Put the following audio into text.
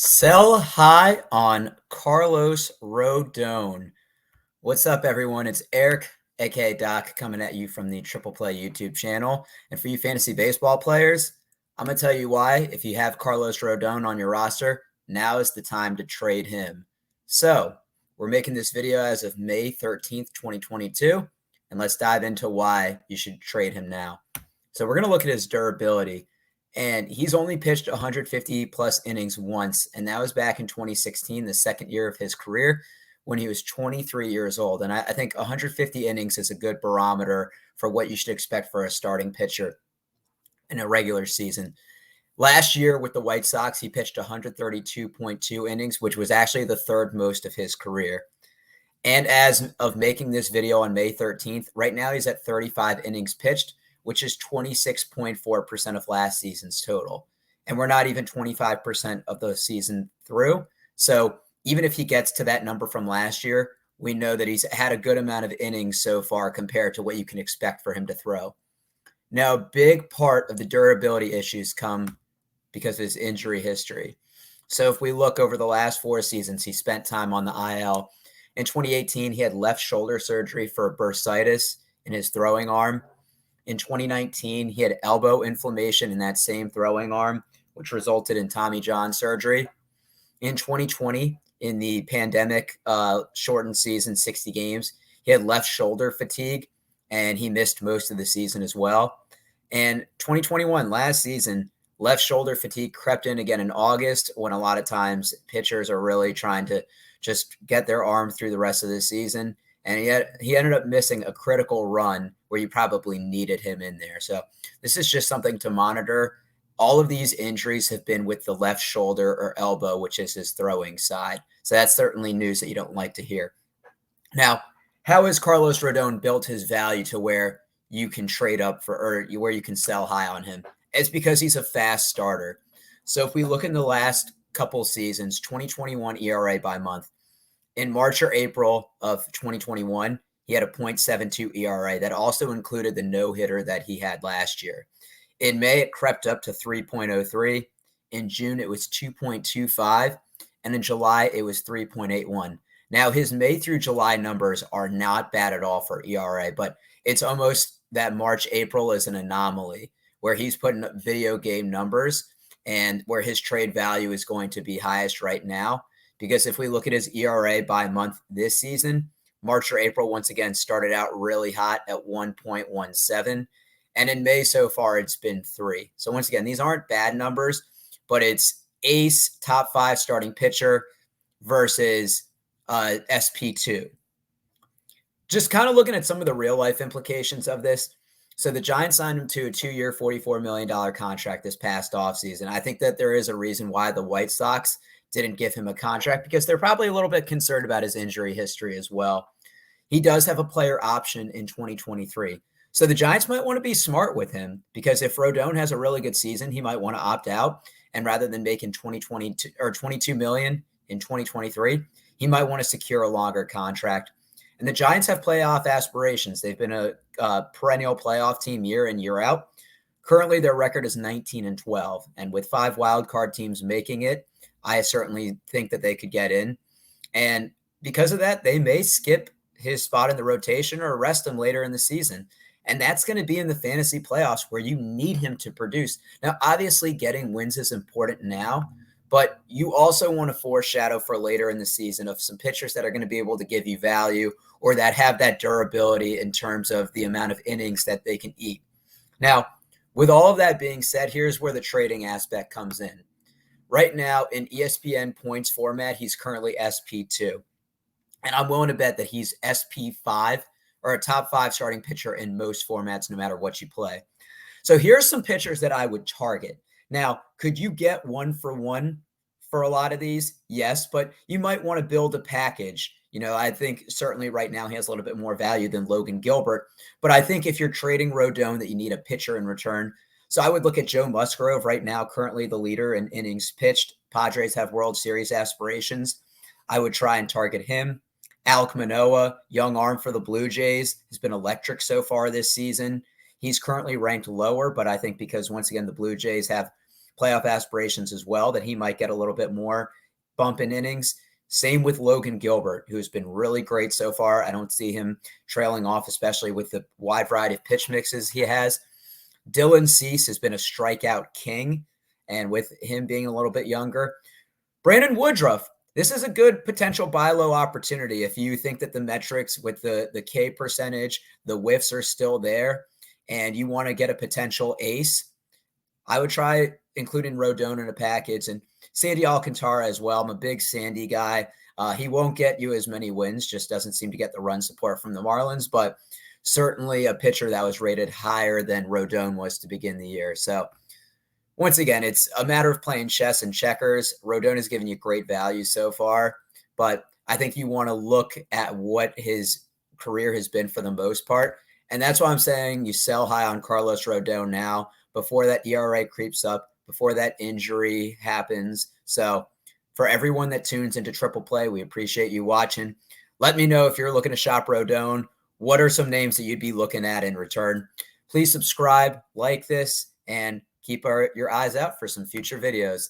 Sell high on Carlos Rodon. What's up, everyone? It's Eric, aka Doc, coming at you from the Triple Play YouTube channel. And for you fantasy baseball players, I'm going to tell you why. If you have Carlos Rodon on your roster, now is the time to trade him. So, we're making this video as of May 13th, 2022. And let's dive into why you should trade him now. So, we're going to look at his durability. And he's only pitched 150 plus innings once, and that was back in 2016, the second year of his career, when he was 23 years old. And I think 150 innings is a good barometer for what you should expect for a starting pitcher in a regular season. Last year with the White Sox, he pitched 132.2 innings, which was actually the third most of his career. And as of making this video on May 13th, right now he's at 35 innings pitched, which is 26.4% of last season's total. And we're not even 25% of the season through. So even if he gets to that number from last year, we know that he's had a good amount of innings so far compared to what you can expect for him to throw. Now, a big part of the durability issues come because of his injury history. So if we look over the last 4 seasons, he spent time on the IL. In 2018, he had left shoulder surgery for bursitis in his throwing arm. In 2019, he had elbow inflammation in that same throwing arm, which resulted in Tommy John surgery. In 2020, in the pandemic shortened season, 60 games, he had left shoulder fatigue, and he missed most of the season as well. And 2021, last season, left shoulder fatigue crept in again in August, when a lot of times pitchers are really trying to just get their arm through the rest of the season. And he ended up missing a critical run where you probably needed him in there. So this is just something to monitor. All of these injuries have been with the left shoulder or elbow, which is his throwing side. So that's certainly news that you don't like to hear. Now, how has Carlos Rodon built his value to where you can trade up for, or where you can sell high on him? It's because he's a fast starter. So if we look in the last couple seasons, 2021 ERA by month, in March or April of 2021, he had a .72 ERA. That also included the no-hitter that he had last year. In May, it crept up to 3.03. In June, it was 2.25. And in July, it was 3.81. Now, his May through July numbers are not bad at all for ERA, but it's almost that March, April is an anomaly where he's putting up video game numbers and where his trade value is going to be highest right now. Because if we look at his ERA by month this season, March or April, once again, started out really hot at 1.17. And in May so far, it's been 3. So once again, these aren't bad numbers, but it's ace, top 5 starting pitcher versus SP2. Just kind of looking at some of the real life implications of this. So the Giants signed him to a 2-year, $44 million contract this past offseason. I think that there is a reason why the White Sox didn't give him a contract, because they're probably a little bit concerned about his injury history as well. He does have a player option in 2023. So the Giants might want to be smart with him, because if Rodon has a really good season, he might want to opt out. And rather than making 2022 or $22 million in 2023, he might want to secure a longer contract. And the Giants have playoff aspirations. They've been a perennial playoff team year in, year out. Currently, their record is 19-12. And with 5 wildcard teams making it, I certainly think that they could get in. And because of that, they may skip his spot in the rotation or rest him later in the season. And that's going to be in the fantasy playoffs where you need him to produce. Now, obviously, getting wins is important now, but you also want to foreshadow for later in the season of some pitchers that are going to be able to give you value, or that have that durability in terms of the amount of innings that they can eat. Now, with all of that being said, here's where the trading aspect comes in. Right now, in ESPN points format, he's currently SP2. And I'm willing to bet that he's SP5, or a top 5 starting pitcher in most formats, no matter what you play. So here's some pitchers that I would target. Now, could you get 1-for-1 for a lot of these? Yes, but you might want to build a package. You know, I think certainly right now he has a little bit more value than Logan Gilbert. But I think if you're trading Rodon, that you need a pitcher in return. So I would look at Joe Musgrove right now, currently the leader in innings pitched. Padres have World Series aspirations. I would try and target him. Alek Manoah, young arm for the Blue Jays, has been electric so far this season. He's currently ranked lower, but I think because, once again, the Blue Jays have playoff aspirations as well, that he might get a little bit more bump in innings. Same with Logan Gilbert, who's been really great so far. I don't see him trailing off, especially with the wide variety of pitch mixes he has. Dylan Cease has been a strikeout king, and with him being a little bit younger. Brandon Woodruff, this is a good potential buy low opportunity if you think that the metrics with the K percentage, the whiffs are still there, and you want to get a potential ace. I would try including Rodon in a package, and Sandy Alcantara as well. I'm a big Sandy guy. He won't get you as many wins, just doesn't seem to get the run support from the Marlins, but certainly a pitcher that was rated higher than Rodon was to begin the year. So once again, it's a matter of playing chess and checkers. Rodon has given you great value so far, but I think you want to look at what his career has been for the most part. And that's why I'm saying you sell high on Carlos Rodon now before that ERA creeps up, before that injury happens. So for everyone that tunes into Triple Play, we appreciate you watching. Let me know if you're looking to shop Rodon. What are some names that you'd be looking at in return? Please subscribe, like this, and keep your eyes out for some future videos.